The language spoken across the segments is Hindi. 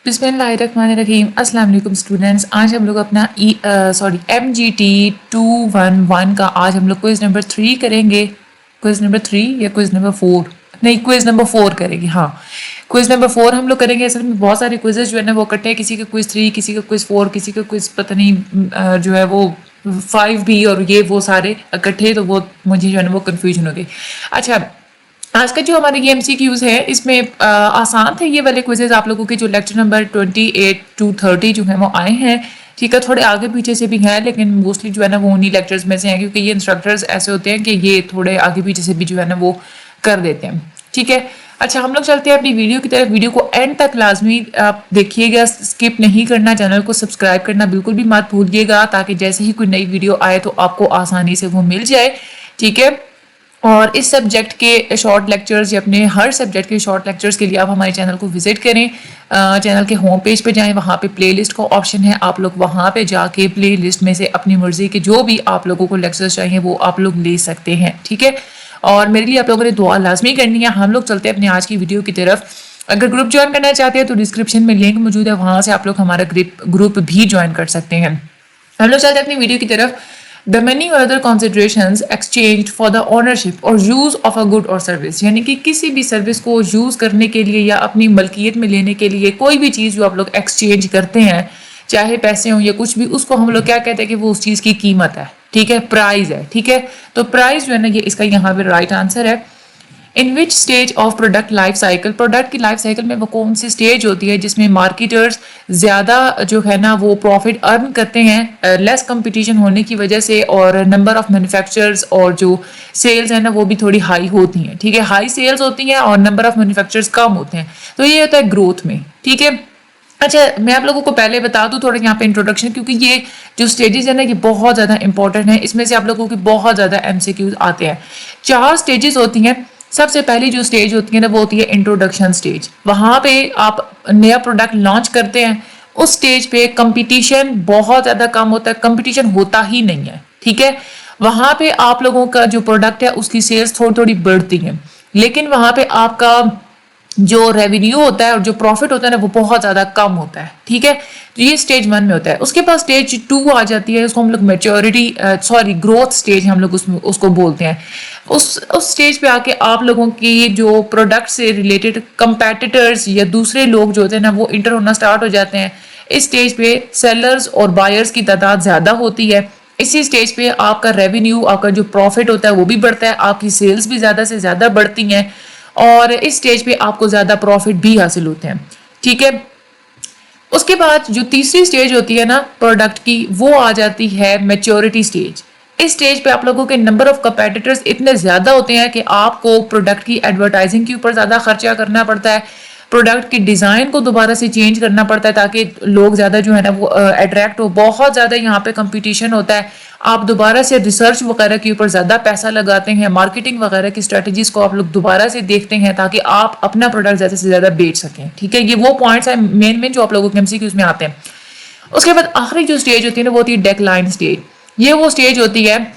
बिस्मिल्लाहिर्रहमानिर्रहीम। अस्सलाम वालेकुम स्टूडेंट्स। आज हम लोग अपना MGT 211 का आज हम लोग क्विज नंबर 3 करेंगे। क्विज नंबर 3 या क्विज नंबर 4? नहीं, क्विज नंबर 4 करेंगे। हाँ, क्विज नंबर 4 हम लोग करेंगे। असल में बहुत सारे क्विजेज जो है ना वो इकट्ठे हैं। किसी का क्विज 3, किसी का क्विज 4, किसी का क्विज पता नहीं जो है वो 5 भी, और ये वो सारे इकट्ठे, तो वो मुझे जो है ना वो कन्फ्यूजन हो गई। अच्छा, आज का जो हमारे ये MCQs है इसमें आसान थे ये वाले क्विजेज। आप लोगों के जो लेक्चर नंबर 28 to 30 जो है वो आए हैं, ठीक है। थोड़े आगे पीछे से भी हैं, लेकिन मोस्टली जो है ना वो उन्हीं लेक्चर्स में से हैं, क्योंकि ये इंस्ट्रक्टर्स ऐसे होते हैं कि ये थोड़े आगे पीछे से भी जो है ना वो कर देते हैं, ठीक है। अच्छा, हम लोग चलते हैं अपनी वीडियो की तरफ। वीडियो को एंड तक लाजमी आप देखिएगा, स्किप नहीं करना। चैनल को सब्सक्राइब करना बिल्कुल भी मत भूलिएगा, ताकि जैसे ही कोई नई वीडियो आए तो आपको आसानी से वो मिल जाए, ठीक है। और इस सब्जेक्ट के शॉर्ट लेक्चर्स या अपने हर सब्जेक्ट के शॉर्ट लेक्चर्स के लिए आप हमारे चैनल को विजिट करें। चैनल के होम पेज पे जाएं, वहाँ पे प्लेलिस्ट का ऑप्शन है। आप लोग वहाँ पे जाके प्लेलिस्ट में से अपनी मर्जी के जो भी आप लोगों को लेक्चर्स चाहिए वो आप लोग ले सकते हैं, ठीक है। और मेरे लिए आप लोगों ने दुआ लाजमी करनी है। हम लोग चलते हैं अपनी आज की वीडियो की तरफ। अगर ग्रुप ज्वाइन करना चाहते हैं तो डिस्क्रिप्शन में लिंक मौजूद है, वहाँ से आप लोग हमारा ग्रुप भी ज्वाइन कर सकते हैं। हम लोग चलते हैं अपनी वीडियो की तरफ। The many other considerations exchanged for the ownership or use of a good or service, यानी कि किसी भी सर्विस को यूज करने के लिए या अपनी मलकियत में लेने के लिए कोई भी चीज़ जो आप लोग एक्सचेंज करते हैं, चाहे पैसे हों या कुछ भी, उसको हम लोग क्या कहते हैं कि वो उस चीज़ की कीमत है, ठीक है, प्राइस है, ठीक है। तो प्राइस जो है ना ये इसका यहाँ पे राइट आंसर है। In which stage of product life cycle, product की लाइफ साइकिल में वो कौन सी स्टेज होती है जिसमें मार्केटर्स ज़्यादा जो है ना वो प्रॉफिट अर्न करते हैं लेस कंपटीशन होने की वजह से, और नंबर ऑफ मैन्युफैक्चरर्स और जो सेल्स है ना वो भी थोड़ी हाई होती हैं, ठीक है। हाई सेल्स होती हैं और नंबर ऑफ मैन्युफैक्चरर्स कम होते हैं, तो ये होता है ग्रोथ में, ठीक है। अच्छा, मैं आप लोगों को पहले बता दूं थोड़ा यहाँ पे इंट्रोडक्शन, क्योंकि ये जो स्टेजेस है ना ये बहुत ज़्यादा इंपॉर्टेंट है। इसमें से आप लोगों के बहुत ज़्यादा MCQs आते हैं। 4 स्टेजेस होती हैं। सबसे पहली जो स्टेज होती है ना वो होती है इंट्रोडक्शन स्टेज। वहाँ पे आप नया प्रोडक्ट लॉन्च करते हैं। उस स्टेज पे कंपटीशन बहुत ज़्यादा कम होता है, कंपटीशन होता ही नहीं है, ठीक है। वहाँ पे आप लोगों का जो प्रोडक्ट है उसकी सेल्स थोड़ी थोड़ी बढ़ती है, लेकिन वहाँ पे आपका जो रेवेन्यू होता है और जो प्रॉफिट होता है ना वो बहुत ज़्यादा कम होता है, ठीक है। तो ये स्टेज 1 में होता है। उसके बाद स्टेज 2 आ जाती है, उसको हम लोग ग्रोथ स्टेज हम लोग उसको बोलते हैं। उस स्टेज पे आके आप लोगों की जो प्रोडक्ट से रिलेटेड कंपेटिटर्स या दूसरे लोग जो होते हैं ना वो इंटर होना स्टार्ट हो जाते हैं। इस स्टेज पे सेलर्स और बायर्स की तादाद ज़्यादा होती है। इसी स्टेज पे आपका रेवेन्यू, आपका जो प्रॉफिट होता है वो भी बढ़ता है, आपकी सेल्स भी ज़्यादा से ज़्यादा बढ़ती हैं, और इस स्टेज पे आपको ज़्यादा प्रॉफिट भी हासिल होते हैं, ठीक है। उसके बाद जो तीसरी स्टेज होती है ना प्रोडक्ट की, वो आ जाती है मैच्योरिटी स्टेज। इस स्टेज पे आप लोगों के नंबर ऑफ कंपेटिटर्स इतने ज़्यादा होते हैं कि आपको प्रोडक्ट की एडवर्टाइजिंग के ऊपर ज़्यादा खर्चा करना पड़ता है, प्रोडक्ट की डिज़ाइन को दोबारा से चेंज करना पड़ता है ताकि लोग ज़्यादा जो है ना वो अट्रैक्ट हो। बहुत ज़्यादा यहाँ पे कंपटीशन होता है। आप दोबारा से रिसर्च वगैरह के ऊपर ज़्यादा पैसा लगाते हैं, मार्केटिंग वगैरह की स्ट्रेटजीज को आप लोग दोबारा से देखते हैं ताकि आप अपना प्रोडक्ट ज़्यादा से ज़्यादा बेच सकें, ठीक है। ये वो पॉइंट्स हैं मेन जो आप लोगों के MCQs में आते हैं। उसके बाद आखिरी जो स्टेज होती है ना वो होती है डेक्लाइन स्टेज। ये वो स्टेज होती है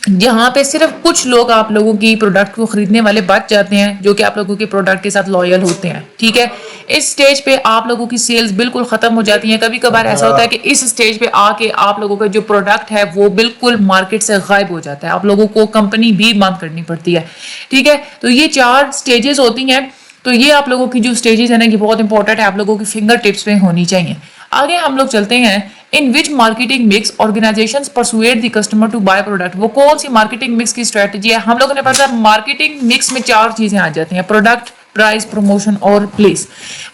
जहाँ पे सिर्फ कुछ लोग आप लोगों की प्रोडक्ट को खरीदने वाले बच जाते हैं, जो कि आप लोगों के प्रोडक्ट के साथ लॉयल होते हैं, ठीक है। इस स्टेज पे आप लोगों की सेल्स बिल्कुल खत्म हो जाती हैं। कभी कभार ऐसा होता है कि इस स्टेज पे आके आप लोगों का जो प्रोडक्ट है वो बिल्कुल मार्केट से गायब हो जाता है, आप लोगों को कंपनी भी बंद करनी पड़ती है, ठीक है। तो ये 4 स्टेजेस होती हैं। तो ये आप लोगों की जो स्टेजेस है ना ये बहुत इंपॉर्टेंट है, आप लोगों की फिंगर टिप्स में होनी चाहिए। आगे हम लोग चलते हैं। In which marketing mix organisations persuade the customer to buy product, वो कौन सी मार्केटिंग मिक्स की स्ट्रेटजी है। हम लोगों ने पढ़ा मार्केटिंग मिक्स में 4 चीजें आ जाती हैं, प्रोडक्ट, प्राइस, प्रमोशन और प्लेस।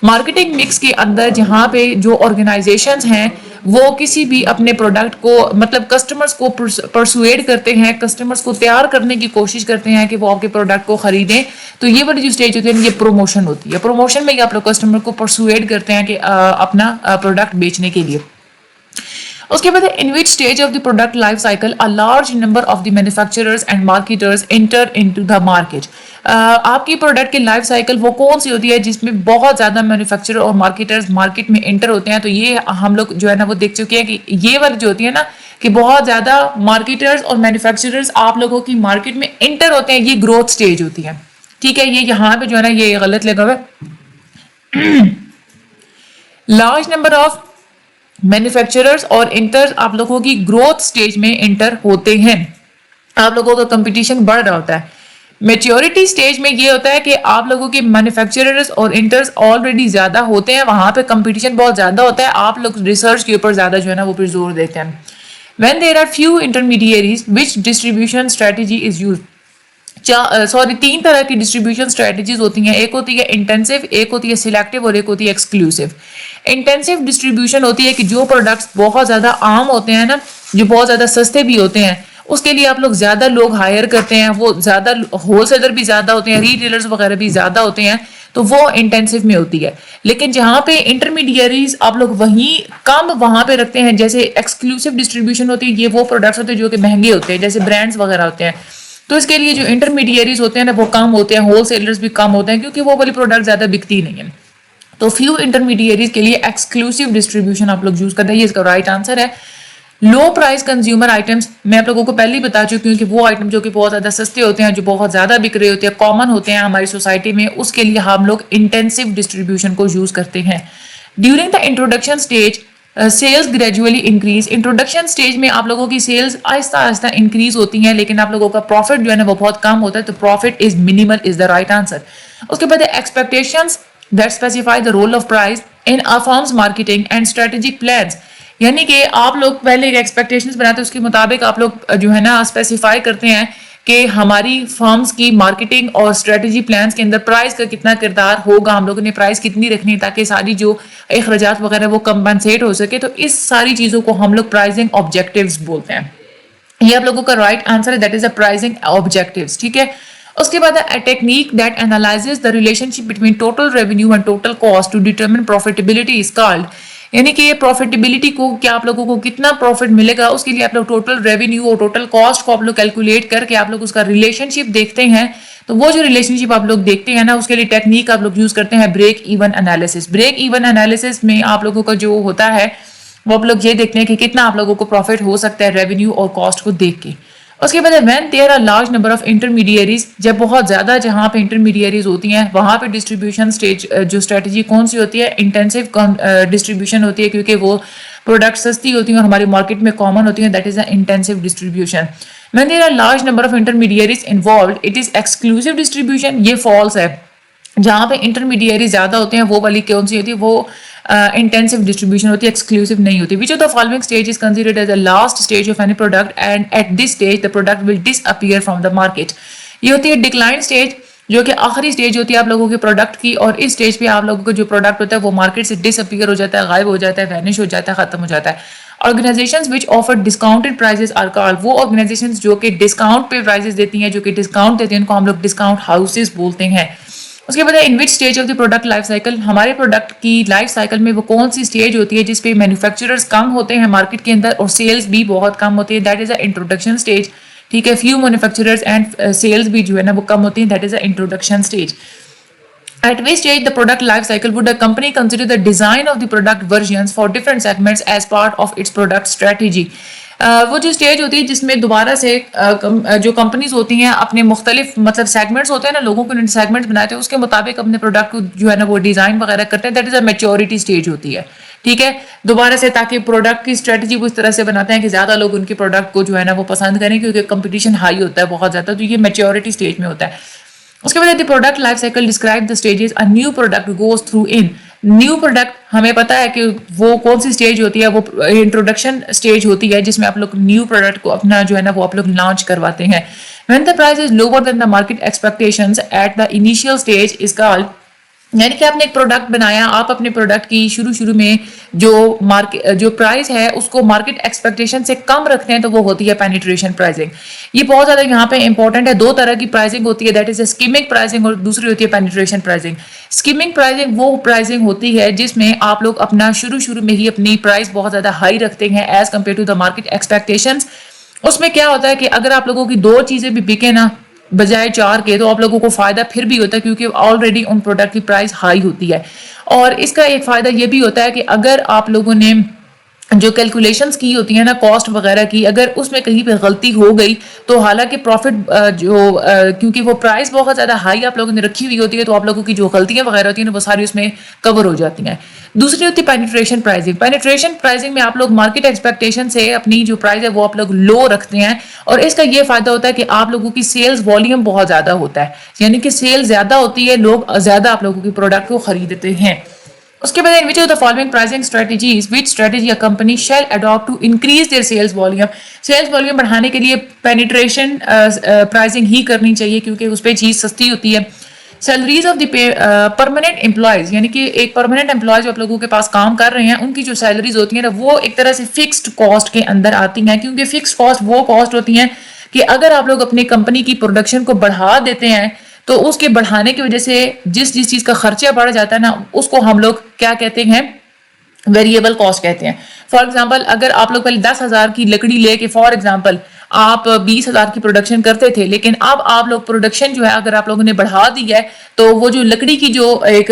मार्केटिंग मिक्स के अंदर जहाँ पे जो ऑर्गेनाइजेशंस हैं वो किसी भी अपने प्रोडक्ट को मतलब कस्टमर्स को परसुएड करते हैं, कस्टमर्स को तैयार करने की कोशिश करते हैं कि वो आपके प्रोडक्ट को खरीदें, तो ये वाली जो स्टेज होती है ये प्रमोशन होती है। प्रमोशन में आप लोग कस्टमर को परसुएड करते हैं कि अपना प्रोडक्ट बेचने के लिए। उसके बाद in which stage of the product life cycle a large number of the manufacturers and marketers enter into the market. आपकी प्रोडक्ट की लाइफ साइकिल वो कौन सी होती है जिसमें बहुत ज़्यादा मैन्युफैक्चरर और मार्केटर्स मार्केट में एंटर होते हैं। तो ये हम लोग जो है ना वो देख चुके हैं कि ये वाली जो होती है ना कि बहुत ज़्यादा मार्केटर्स और मैन्युफैक्चरर्स आप लोगों की मार्केट में एंटर होते हैं, ये ग्रोथ स्टेज होती है, ठीक है। ये यहाँ पे जो है ना ये गलत लगा हुआ है लार्ज नंबर ऑफ मैन्युफैक्चरर्स और इंटर्स आप लोगों की ग्रोथ स्टेज में इंटर होते हैं, आप लोगों का कंपटीशन बढ़ रहा होता है। मेच्योरिटी स्टेज में ये होता है कि आप लोगों के मैन्युफैक्चरर्स और इंटर्स ऑलरेडी ज्यादा होते हैं, वहां पे कंपटीशन बहुत ज्यादा होता है, आप लोग रिसर्च के ऊपर ज्यादा जो है ना वो फिर जोर देते हैं। When there are few intermediaries, which distribution strategy is used? तीन तरह की डिस्ट्रीब्यूशन स्ट्रेटजीज होती हैं, एक होती है इंटेंसिव, एक होती है सिलेक्टिव और एक होती है एक्सक्लूसिव। इंटेंसिव डिस्ट्रीब्यूशन होती है कि जो प्रोडक्ट्स बहुत ज़्यादा आम होते हैं ना, जो बहुत ज़्यादा सस्ते भी होते हैं, उसके लिए आप लोग ज़्यादा लोग हायर करते हैं, वो ज़्यादा होलसेलर भी ज़्यादा होते हैं, रिटेलर्स वगैरह भी ज़्यादा होते हैं, तो वो इंटेंसिव में होती है। लेकिन जहाँ पे इंटरमीडिएरीज आप लोग वहीं कम वहाँ पे रखते हैं, जैसे एक्सक्लूसिव डिस्ट्रीब्यूशन होती है, ये वो प्रोडक्ट्स होते हैं जो कि महंगे होते हैं, जैसे ब्रांड्स वगैरह होते हैं, तो इसके लिए जो इंटरमीडिएरीज होते हैं ना वो कम होते हैं, होलसेलर्स भी कम होते हैं, क्योंकि वो वाली प्रोडक्ट ज़्यादा बिकती नहीं है। तो फ्यू इंटरमीडिएरीज के लिए एक्सक्लूसिव डिस्ट्रीब्यूशन आप लोग यूज करते हैं, ये इसका राइट आंसर है। लो प्राइस कंज्यूमर आइटम्स मैं आप लोगों को पहले ही बता चुकी हूँ कि वो आइटम जो कि बहुत ज़्यादा सस्ते होते हैं, जो बहुत ज़्यादा बिक रहे होते हैं, कॉमन होते हैं हमारी सोसाइटी में, उसके लिए हम लोग इंटेंसिव डिस्ट्रीब्यूशन को यूज करते हैं। During the introduction stage sales gradually increase. Introduction stage में आप लोगों की सेल्स आहिस्ता आहिस्ता इंक्रीज होती हैं, लेकिन आप लोगों का प्रॉफिट जो है ना वो बहुत कम होता है, तो profit is minimal is the right answer. उसके बाद expectations that specify the role of price in a firm's marketing and strategic plans. यानी कि आप लोग पहले एक एक्सपेक्टेशंस बनाते हैं, उसके मुताबिक आप लोग जो है ना स्पेसिफाई करते हैं कि हमारी फर्म्स की मार्केटिंग और स्ट्रेटजी प्लान्स के अंदर प्राइस का कितना किरदार होगा, हम लोगों ने प्राइस कितनी रखनी है ताकि सारी जो अखराजात वगैरह वो कंपनसेट हो सके। तो इस सारी चीज़ों को हम लोग प्राइसिंग ऑब्जेक्टिव्स बोलते हैं। ये आप लोगों का राइट आंसर है, that is the pricing objectives. ठीक है, उसके बाद a technique that analyses the relationship between total revenue and total cost to determine profitability is called. यानी कि ये प्रॉफिटेबिलिटी को, क्या आप लोगों को कितना प्रॉफिट मिलेगा, उसके लिए आप लोग टोटल रेवेन्यू और टोटल कॉस्ट को आप लोग कैलकुलेट करके आप लोग उसका रिलेशनशिप देखते हैं। तो वो जो रिलेशनशिप आप लोग देखते हैं ना, उसके लिए टेक्निक आप लोग यूज करते हैं break even analysis. Break even analysis में आप लोगों का जो होता है वो आप लोग ये देखते हैं कि कितना आप लोगों को प्रॉफिट हो सकता है रेवेन्यू और कॉस्ट को देख के। उसके बाद when there are large number of intermediaries, जब बहुत ज्यादा जहाँ पे इंटरमीडिएरीज होती हैं वहां पे डिस्ट्रीब्यूशन स्टेज जो स्ट्रेटजी कौन सी होती है, इंटेंसिव डिस्ट्रीब्यूशन होती है, क्योंकि वो प्रोडक्ट सस्ती होती हैं और हमारी मार्केट में कॉमन होती हैं, that is the intensive distribution. When there are large number of intermediaries involved, it is exclusive distribution. ये फॉल्स है, जहाँ पे इंटरमीडिएरी ज्यादा होते हैं वो वाली कौन सी होती है, वो इंटेंसिव डिस्ट्रीब्यूशन होती है, एक्सक्लूसिव नहीं होती। Which of the following stage is considered as the last stage of any product and at this stage the product will disappear from the market. ये होती है डिक्लाइन स्टेज, जो कि आखिरी स्टेज होती है आप लोगों के प्रोडक्ट की, और इस स्टेज पे आप लोगों का जो प्रोडक्ट होता है वो मार्केट से डिसअपीयर हो जाता है, गायब हो जाता है, वैनिश हो जाता है, खत्म हो जाता है। Organisations which offer discounted prices are called, वो ऑर्गेनाइजेशंस जो कि डिस्काउंट पे प्राइसेस देती हैं, जो कि डिस्काउंट देती हैं, उनको हम लोग डिस्काउंट हाउसेस बोलते हैं। उसके बाद in which stage of the product life cycle, हमारे प्रोडक्ट की लाइफ साइकिल में वो कौन सी स्टेज होती है जिसपे मैन्युफैक्चरर्स कम होते हैं मार्केट के अंदर और सेल्स भी बहुत कम होती है, that is the introduction stage. ठीक है, फ्यू मैन्युफैक्चरर्स एंड सेल्स भी जो है ना वो कम होती है, that is the introduction stage. At which stage the product life cycle would a company consider the design of the product versions for different segments as part of its product strategy? वो जो स्टेज होती है जिसमें दोबारा से जो कंपनीज होती हैं अपने मुख्तलिफ मतलब सेगमेंट्स होते हैं ना, लोगों को सेगमेंट्स बनाते हैं, उसके मुताबिक अपने प्रोडक्ट को जो है ना वो डिजाइन वगैरह करते हैं, that is a maturity stage होती है। ठीक है, दोबारा से ताकि प्रोडक्ट की स्ट्रेटजी वो इस तरह से बनाते हैं कि ज्यादा लोग उनके प्रोडक्ट को जो है ना वो पसंद करें, क्योंकि कंपटीशन हाई होता है बहुत ज्यादा, तो ये मैच्योरिटी स्टेज में होता है। उसके बाद the product life cycle describe the stages a new product goes through in. New product हमें पता है कि वो कौन सी स्टेज होती है, वो इंट्रोडक्शन स्टेज होती है जिसमें आप लोग न्यू प्रोडक्ट को अपना जो है ना वो आप लोग लॉन्च करवाते हैं। When the price is lower than the market expectations at the initial stage is called, यानी कि आपने एक प्रोडक्ट बनाया, आप अपने प्रोडक्ट की शुरू में जो प्राइस है उसको मार्केट एक्सपेक्टेशन से कम रखते हैं, तो वो होती है पेनिट्रेशन प्राइसिंग। ये बहुत ज्यादा यहाँ पे इंपॉर्टेंट है। दो तरह की प्राइसिंग होती है, दैट इज स्कीमिंग प्राइसिंग और दूसरी होती है पेनिट्रेशन प्राइसिंग। स्कीमिंग प्राइसिंग वो प्राइसिंग होती है जिसमें आप लोग अपना शुरू में ही अपनी प्राइस बहुत ज्यादा हाई रखते हैं as compare to the market expectations. उसमें क्या होता है कि अगर आप लोगों की दो चीजें भी बिके ना बजाय चार के, तो आप लोगों को फायदा फिर भी होता है, क्योंकि ऑलरेडी उन प्रोडक्ट की प्राइस हाई होती है। और इसका एक फायदा ये भी होता है कि अगर आप लोगों ने जो कैलकुलेशंस की होती है ना कॉस्ट वगैरह की, अगर उसमें कहीं पे गलती हो गई तो हालांकि प्रॉफिट क्योंकि वो प्राइस बहुत ज़्यादा हाई आप लोगों ने रखी हुई होती है तो आप लोगों की जो गलतियां वगैरह होती हैं ना वो सारी उसमें कवर हो जाती हैं। दूसरी होती है पेनिट्रेशन प्राइसिंग। पेनिट्रेशन प्राइसिंग में आप लोग मार्केट एक्सपेक्टेशन से अपनी जो प्राइस है वो आप लोग लो रखते हैं, और इसका ये फायदा होता है कि आप लोगों की सेल्स वॉल्यूम बहुत ज़्यादा होता है, यानी कि सेल ज़्यादा होती है, लोग ज़्यादा आप लोगों की प्रोडक्ट को खरीदते हैं। उसके बाद which of the following pricing strategies which strategy a company shall adopt to increase their sales volume। Sales volume बढ़ाने के लिए पेनिट्रेशन प्राइसिंग ही करनी चाहिए क्योंकि उस पर चीज़ सस्ती होती है। Salaries of the permanent employees, यानी कि एक परमानेंट एम्प्लॉय जो आप लोगों के पास काम कर रहे हैं उनकी जो सैलरीज होती है ना वो एक तरह से फिक्स्ड कॉस्ट के अंदर आती हैं, क्योंकि फिक्स्ड कॉस्ट वो कॉस्ट होती हैं कि अगर आप लोग अपनी कंपनी की प्रोडक्शन को बढ़ा देते हैं तो उसके बढ़ाने की वजह से जिस जिस चीज का खर्चा बढ़ जाता है ना उसको हम लोग क्या कहते हैं, वेरिएबल कॉस्ट कहते हैं। फॉर एग्जांपल अगर आप लोग पहले 10,000 की लकड़ी लेके फॉर एग्जांपल आप 20,000 की प्रोडक्शन करते थे, लेकिन अब आप लोग प्रोडक्शन जो है अगर आप लोगों ने बढ़ा दी है तो वो जो लकड़ी की जो एक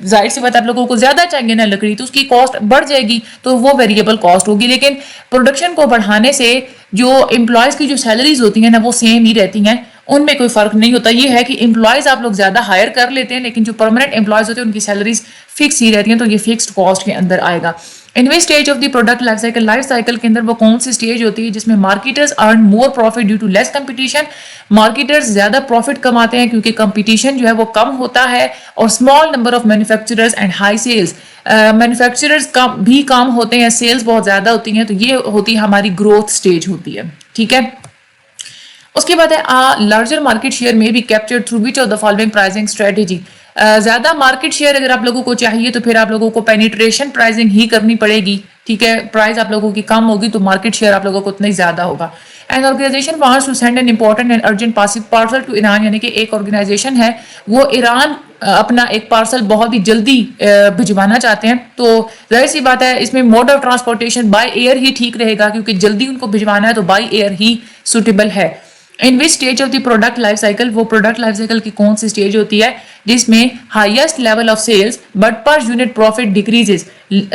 जाहिर सी बात आप लोगों को ज्यादा चाहिए ना लकड़ी, तो उसकी कॉस्ट बढ़ जाएगी, तो वो वेरिएबल कॉस्ट होगी। लेकिन प्रोडक्शन को बढ़ाने से जो एम्प्लॉयज की जो सैलरीज होती है ना वो सेम ही रहती हैं, उनमें कोई फर्क नहीं होता। ये है कि एम्प्लॉयज आप लोग ज्यादा हायर कर लेते हैं लेकिन जो परमानेंट एम्प्लॉयज होते हैं उनकी सैलरीज फिक्स ही रहती हैं, तो ये फिक्स्ड कॉस्ट के अंदर आएगा। In which stage of the product life cycle के अंदर वो कौन सी स्टेज होती है जिसमें marketers earn more profit due to less competition. Marketers ज्यादा प्रॉफिट कमाते हैं क्योंकि कंपटीशन जो है वो कम होता है, और small number of manufacturers and high sales, manufacturers भी कम होते हैं, सेल्स बहुत ज्यादा होती हैं, तो ये होती है हमारी ग्रोथ स्टेज होती है। ठीक है, उसके बाद है लार्जर मार्केट शेयर में be captured through which of the following pricing strategy. ज्यादा मार्केट शेयर अगर आप लोगों को चाहिए तो फिर आप लोगों को पेनिट्रेशन प्राइसिंग ही करनी पड़ेगी। ठीक है, प्राइस आप लोगों की कम होगी तो मार्केट शेयर आप लोगों को उतना ही ज्यादा होगा। An organisation wants to send an important and urgent parcel to Iran, यानी कि एक ऑर्गेनाइजेशन है वो ईरान अपना एक पार्सल बहुत ही जल्दी भिजवाना चाहते हैं, तो जाहिर सी बात है इसमें mode of transportation by air ही ठीक रहेगा क्योंकि जल्दी उनको भिजवाना है तो बाय एयर ही सुटेबल है। In which stage of the product life cycle, वो प्रोडक्ट लाइफ साइकिल की कौन सी स्टेज होती है जिसमें highest level of sales but per unit profit decreases.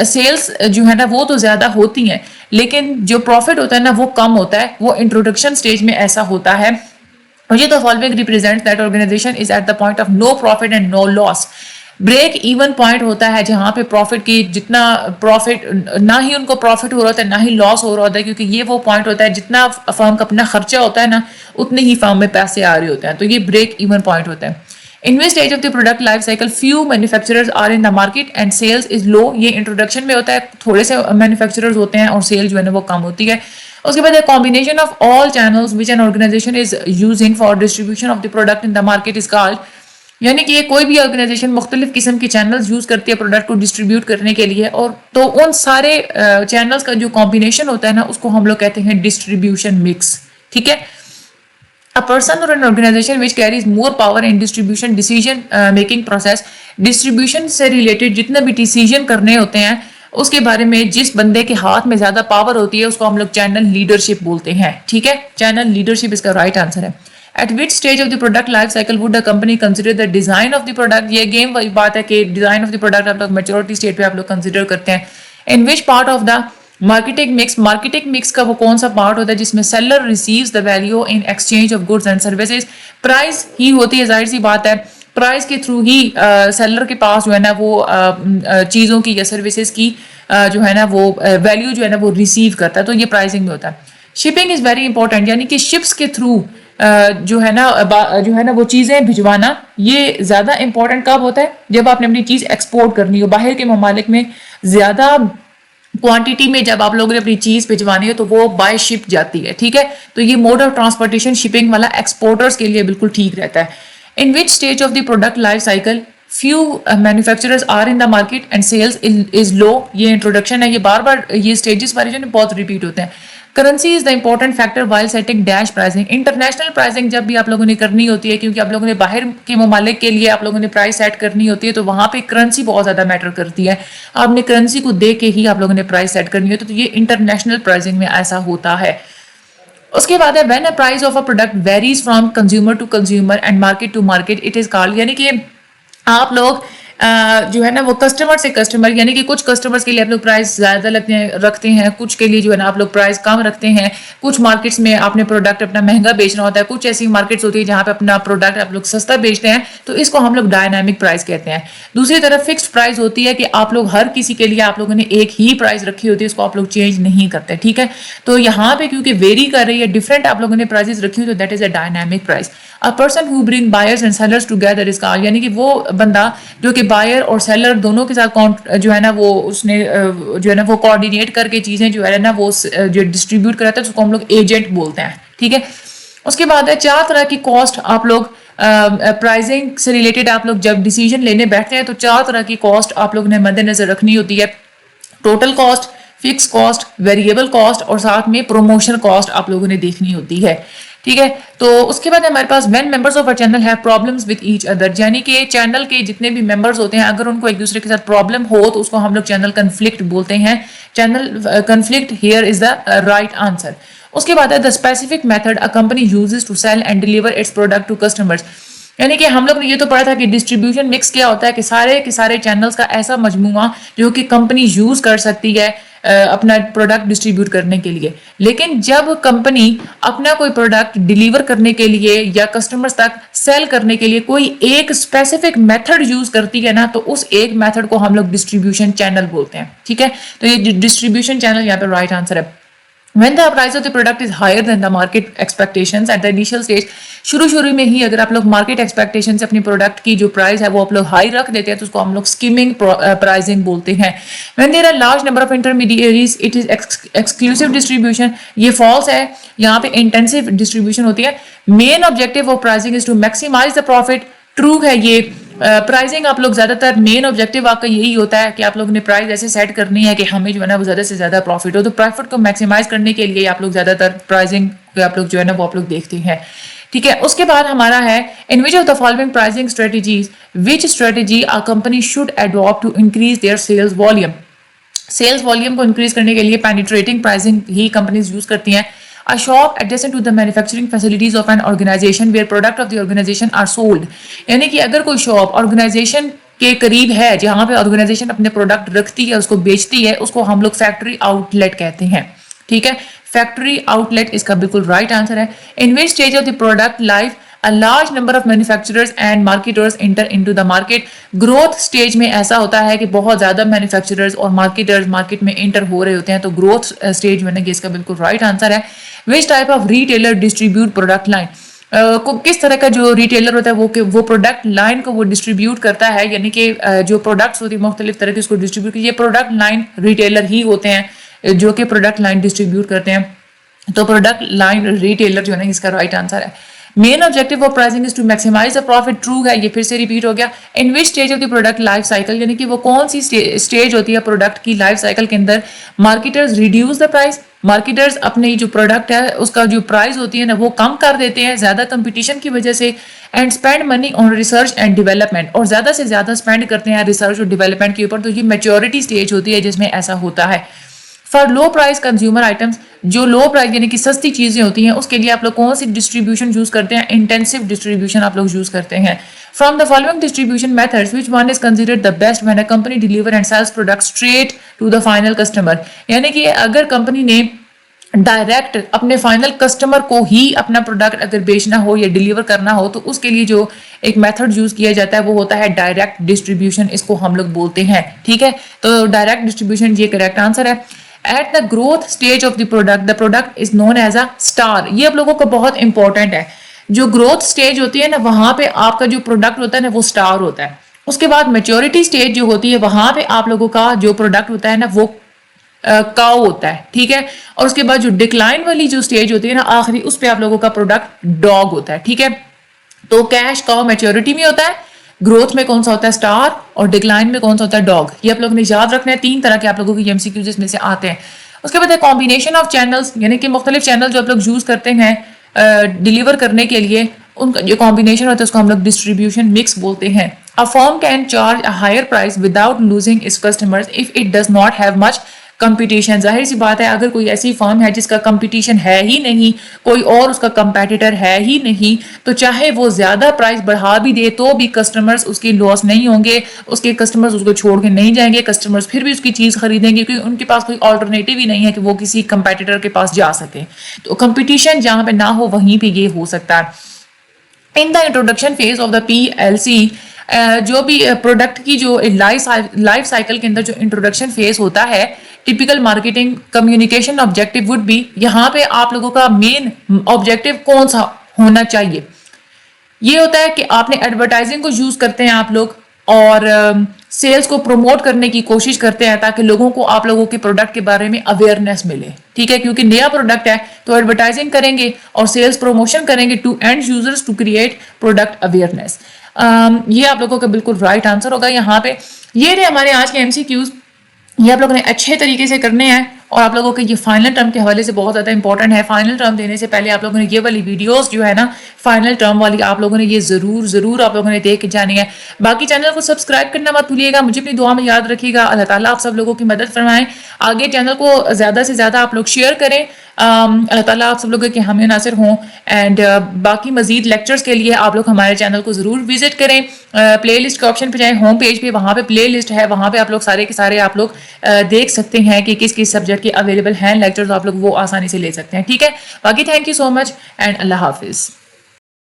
Sales जो है ना वो तो ज्यादा होती हैं लेकिन जो प्रॉफिट होता है ना वो कम होता है, वो इंट्रोडक्शन स्टेज में ऐसा होता है। मुझे तो following represent that organisation is at the point of no profit and no loss. Break even point होता है जहां पे प्रॉफिट की जितना प्रॉफिट ना ही उनको प्रॉफिट हो रहा होता है ना ही लॉस हो रहा होता है, क्योंकि ये वो पॉइंट होता है जितना फर्म का अपना खर्चा होता है ना उतने ही फर्म में पैसे आ रहे होते हैं, तो ये ब्रेक इवन पॉइंट होता है। In which stage of the product life cycle few manufacturers are in the market and sales is low. ये इंट्रोडक्शन में होता है, थोड़े से मैन्युफैक्चरर्स होते हैं और सेल जो है ना वो कम होती है। उसके बाद combination of all channels which an organisation is using for distribution of the product in the market is called, यानी कि कोई भी ऑर्गेनाइजेशन मुख्तलिफ किस्म के चैनल्स यूज करती है प्रोडक्ट को डिस्ट्रीब्यूट करने के लिए, और तो उन सारे चैनल्स का जो कॉम्बिनेशन होता है ना उसको हम लोग कहते हैं डिस्ट्रीब्यूशन मिक्स। ठीक है, अ पर्सन और an organisation which carries more power in distribution decision making process. Distribution से रिलेटेड जितने भी डिसीजन करने होते हैं उसके बारे में जिस बंदे के हाथ में ज्यादा पावर होती है उसको हम लोग चैनल लीडरशिप बोलते हैं। ठीक है, चैनल लीडरशिप इसका राइट आंसर है। At which stage of the product life cycle would the company consider the design of the product? ये गेम वही बात है कि डिजाइन ऑफ द प्रोडक्ट आप लोग मेच्योरिटी स्टेट पे आप लोग कंसिडर करते हैं। In which part of the marketing mix, marketing mix का वो कौन सा पार्ट होता है जिसमें seller receives the value in exchange of goods and services. Price ही होती है, जाहिर सी बात है प्राइस के थ्रू ही सेलर के पास जो है ना वो चीज़ों की या सर्विसेज की जो है ना वो वैल्यू जो है ना वो रिसीव करता है, तो ये प्राइसिंग में होता है। शिपिंग इज वेरी इंपॉर्टेंट, यानी कि शिप्स के थ्रू जो है ना वो चीज़ें भिजवाना ये ज़्यादा इंपॉर्टेंट कब होता है जब आपने अपनी चीज़ एक्सपोर्ट करनी हो बाहर के ममालिक में, ज़्यादा क्वांटिटी में जब आप लोगों ने अपनी चीज़ भिजवानी हो तो वो बाय शिप जाती है। ठीक है, तो ये मोड ऑफ ट्रांसपोर्टेशन शिपिंग वाला एक्सपोर्टर्स के लिए बिल्कुल ठीक रहता है। In which stage of the product life cycle few manufacturers are in the market and sales is low. ये इंट्रोडक्शन है, ये बार बार ये स्टेजेस बारे जो बहुत रिपीट होते हैं। Currency is the important factor while setting dash pricing. International pricing जब भी आप लोगों ने करनी होती है, क्योंकि आप लोगों ने बाहर के ममालिक के लिए आप लोगों ने प्राइस सेट करनी होती है, तो वहां पे करेंसी बहुत ज्यादा मैटर करती है। आपने करेंसी को देख के ही आप लोगों ने प्राइस सेट करनी होती है, तो ये इंटरनेशनल प्राइसिंग में ऐसा होता है। उसके बाद है when a price of a product varies from consumer to consumer and market to market it is called, यानी कि आप लोग जो है ना वो कस्टमर से कस्टमर, यानी कि कुछ कस्टमर्स के लिए आप लोग प्राइस ज़्यादा रखते हैं, कुछ के लिए जो है ना आप लोग प्राइस कम रखते हैं। कुछ मार्केट्स में आपने प्रोडक्ट अपना महंगा बेचना होता है, कुछ ऐसी मार्केट्स होती है जहाँ पे अपना प्रोडक्ट आप लोग सस्ता बेचते हैं, तो इसको हम लोग डायनामिक प्राइस कहते हैं। दूसरी तरफ फिक्स्ड प्राइस होती है कि आप लोग हर किसी के लिए आप लोगों ने एक ही प्राइस रखी होती है, उसको आप लोग चेंज नहीं करते, ठीक है। तो यहाँ पे क्योंकि वेरी कर रही है, डिफरेंट आप लोगों ने प्राइसेस रखी हुई, तो that is a dynamic price. A person who bring buyers and sellers together is called, यानी कि वो बंदा जो कि बायर और सेलर दोनों के साथ जो है ना वो उसने जो है ना वो कोऑर्डिनेट करके चीजें जो है ना वो जो डिस्ट्रीब्यूट कराता है, उसको हम लोग एजेंट बोलते हैं, ठीक है। उसके बाद है 4 तरह की कॉस्ट आप लोग प्राइसिंग से रिलेटेड आप लोग जब डिसीजन लेने बैठते हैं तो 4 तरह की कॉस्ट आप लोग ने मद्देनजर रखनी होती है। Total cost, fix cost, variable cost और साथ में प्रमोशन कॉस्ट आप लोगों ने देखनी होती है, ठीक है। तो उसके बाद हमारे पास when members of a channel have problems with each other, यानी कि चैनल के जितने भी मेंबर्स होते हैं अगर उनको एक दूसरे के साथ प्रॉब्लम हो तो उसको हम लोग चैनल कन्फ्लिक्ट बोलते हैं। Channel conflict here is the right answer. उसके बाद है the specific method a company uses to sell and deliver its product to customers, यानी कि हम लोग ने ये तो पढ़ा था कि डिस्ट्रीब्यूशन मिक्स क्या होता है कि सारे के सारे चैनल्स का ऐसा मजमूआ जो कि कंपनी यूज कर सकती है अपना प्रोडक्ट डिस्ट्रीब्यूट करने के लिए। लेकिन जब कंपनी अपना कोई प्रोडक्ट डिलीवर करने के लिए या कस्टमर्स तक सेल करने के लिए कोई एक स्पेसिफिक मेथड यूज करती है ना, तो उस एक मेथड को हम लोग डिस्ट्रीब्यूशन चैनल बोलते हैं, ठीक है। तो ये डिस्ट्रीब्यूशन चैनल यहाँ पे राइट आंसर है। When the price of the product is higher than the market expectations at the initial stage, शुरू में ही अगर आप लोग मार्केट एक्सपेक्टेशन से अपनी प्रोडक्ट की जो प्राइस है वो आप लोग हाई रख देते हैं तो उसको हम लोग स्कीमिंग प्राइसिंग बोलते हैं। When there are large number of intermediaries, it is exclusive distribution, ये false है, यहाँ पे intensive distribution होती है। Main objective of pricing is to maximize the profit, true है ये। प्राइसिंग आप लोग ज्यादातर मेन ऑब्जेक्टिव आपका यही होता है कि आप लोगों ने प्राइस ऐसे सेट करनी है कि हमें जो है ना वो ज्यादा से ज्यादा प्रॉफिट हो, तो प्रॉफिट को मैक्सिमाइज करने के लिए आप लोग ज्यादातर प्राइसिंग आप लोग जो है ना वो आप लोग देखते हैं, ठीक है। उसके बाद हमारा है in which of the following pricing strategies which strategy a company should adopt to increase their sales volume, sales volume को इंक्रीज करने के लिए पेनिट्रेटिंग प्राइसिंग ही कंपनीज यूज करती हैं। A shop adjacent to the manufacturing facilities of an organization where product of the organization are sold, यानी कि अगर कोई शॉप ऑर्गेनाइजेशन के करीब है जहां पे ऑर्गेनाइजेशन अपने प्रोडक्ट रखती है उसको बेचती है, उसको हम लोग फैक्ट्री आउटलेट कहते हैं, ठीक है। फैक्ट्री आउटलेट इसका बिल्कुल राइट आंसर है। In which stage of the product life a large number of manufacturers and marketers enter into the market, growth stage में ऐसा होता है कि बहुत ज्यादा मैन्युफैक्चरर्स और मार्केटर्स मार्केट में एंटर हो रहे होते हैं, तो ग्रोथ स्टेज में इसका बिल्कुल राइट आंसर है। Which type of retailer distribute product line, को किस तरह का जो रिटेलर होता है वो प्रोडक्ट लाइन को वो डिस्ट्रीब्यूट करता है, यानी कि जो प्रोडक्ट्स होती है मुख्तलिफ तरह की उसको डिस्ट्रीब्यूट, ये प्रोडक्ट लाइन रिटेलर ही होते हैं जो कि प्रोडक्ट लाइन डिस्ट्रीब्यूट करते हैं, तो प्रोडक्ट लाइन रिटेलर जो है ना इसका राइट आंसर है। Main objective of pricing is to maximize the profit, true है, ये फिर से रिपीट हो गया। In which stage of the product life cycle, यानी कि वो कौन सी स्टेज होती है प्रोडक्ट की लाइफ साइकिल के अंदर marketers reduce the price, marketers अपने जो प्रोडक्ट है उसका जो प्राइस होती है ना वो कम कर देते हैं ज्यादा कंपटीशन की वजह से। And spend money on research and development, और ज्यादा से ज्यादा स्पेंड करते हैं रिसर्च और डेवलपमेंट के ऊपर, तो ये मैच्योरिटी स्टेज होती है जिसमें ऐसा होता है। For low price consumer items, जो लो प्राइस यानी कि सस्ती चीजें होती हैं उसके लिए आप लोग कौन सी डिस्ट्रीब्यूशन यूज करते हैं, इंटेंसिव डिस्ट्रीब्यूशन आप लोग यूज करते हैं। From the following distribution methods which one is considered the best when a company deliver and sales product straight to the final customer, यानी कि अगर कंपनी ने डायरेक्ट अपने फाइनल कस्टमर को ही अपना प्रोडक्ट अगर बेचना हो या डिलीवर करना हो तो उसके लिए जो एक मेथड यूज किया जाता है वो होता है डायरेक्ट डिस्ट्रीब्यूशन, इसको हम लोग बोलते हैं, ठीक है। तो डायरेक्ट डिस्ट्रीब्यूशन ये करेक्ट आंसर है। At the growth stage of the product is known as a star, ये आप लोगों को बहुत इंपॉर्टेंट है। जो ग्रोथ स्टेज होती है ना वहां पे आपका जो प्रोडक्ट होता है ना वो स्टार होता है। उसके बाद मैच्योरिटी स्टेज जो होती है वहां पे आप लोगों का जो प्रोडक्ट होता है ना वो काउ होता है, ठीक है। और उसके बाद जो डिक्लाइन वाली जो स्टेज होती है ना आखिरी, उस पे आप लोगों का प्रोडक्ट डॉग होता है, ठीक है। तो कैश काउ मैच्योरिटी में होता है, ग्रोथ में कौन सा होता है स्टार, और डिक्लाइन में कौन सा होता है डॉग। ये आप लोगों ने याद रखना है, 3 तरह के आप लोगों की एमसीक्यू जिसमें से आते हैं। उसके बाद कॉम्बिनेशन ऑफ चैनल्स, यानी कि मुख्तलिफ चैनल जो आप लोग यूज करते हैं डिलीवर करने के लिए, उनका जो कॉम्बिनेशन होता है उसको हम लोग डिस्ट्रीब्यूशन मिक्स बोलते हैं। A firm can charge a higher price without losing its customers if it does not have much competition, जाहिर सी बात है अगर कोई ऐसी फर्म है जिसका कंपटीशन है ही नहीं, कोई और उसका कंपेटिटर है ही नहीं, तो चाहे वो ज़्यादा प्राइस बढ़ा भी दे तो भी कस्टमर्स उसके लॉस नहीं होंगे, उसके कस्टमर्स उसको छोड़ के नहीं जाएंगे, कस्टमर्स फिर भी उसकी चीज़ खरीदेंगे क्योंकि उनके पास कोई ऑल्टरनेटिव ही नहीं है कि वो किसी कंपेटिटर के पास जा सके। तो कंपटीशन जहाँ पे ना हो वहीं पर ये हो सकता है। In the introduction phase of the PLC, जो भी प्रोडक्ट की जो लाइफ साइकिल के अंदर जो इंट्रोडक्शन फेज होता है, typical marketing communication objective would be, यहाँ पे आप लोगों का मेन ऑब्जेक्टिव कौन सा होना चाहिए? ये होता है कि आपने एडवर्टाइजिंग को यूज करते हैं आप लोग और सेल्स को प्रमोट करने की कोशिश करते हैं ताकि लोगों को आप लोगों के प्रोडक्ट के बारे में अवेयरनेस मिले, ठीक है, क्योंकि नया प्रोडक्ट है तो एडवर्टाइजिंग करेंगे और सेल्स प्रमोशन करेंगे to end users to create product awareness. ये आप लोगों का बिल्कुल राइट आंसर होगा यहाँ पे। ये रहे हमारे आज के MCQs, ये आप लोगों ने अच्छे तरीके से करने हैं और आप लोगों के ये फाइनल टर्म के हवाले से बहुत ज़्यादा इंपॉर्टेंट है। फाइनल टर्म देने से पहले आप लोगों ने ये वाली वीडियोस जो है ना फाइनल टर्म वाली, आप लोगों ने ये ज़रूर आप लोगों ने देख के जानी है। बाकी चैनल को सब्सक्राइब करना मत भूलिएगा, मुझे अपनी दुआ में याद रखिएगा। अल्लाह ताला आप सब लोगों की मदद फरमाएं, आगे चैनल को ज़्यादा से ज़्यादा आप लोग शेयर करें। अल्लाह ताला आप सब लोगों के हामी नासिर हों। एंड बाकी मजीद लेक्चर्स के लिए आप लोग हमारे चैनल को ज़रूर विजिट करें। प्ले लिस्ट के ऑप्शन पे जाएं, होम पेज पे, वहाँ पे प्ले लिस्ट है, वहाँ पे आप लोग सारे के सारे आप लोग देख सकते हैं कि किस किस सब्जेक्ट के अवेलेबल हैं लेक्चर्स, आप लोग वो आसानी से ले सकते हैं, ठीक है। बाकी thank you so much and अल्लाह हाफिज़।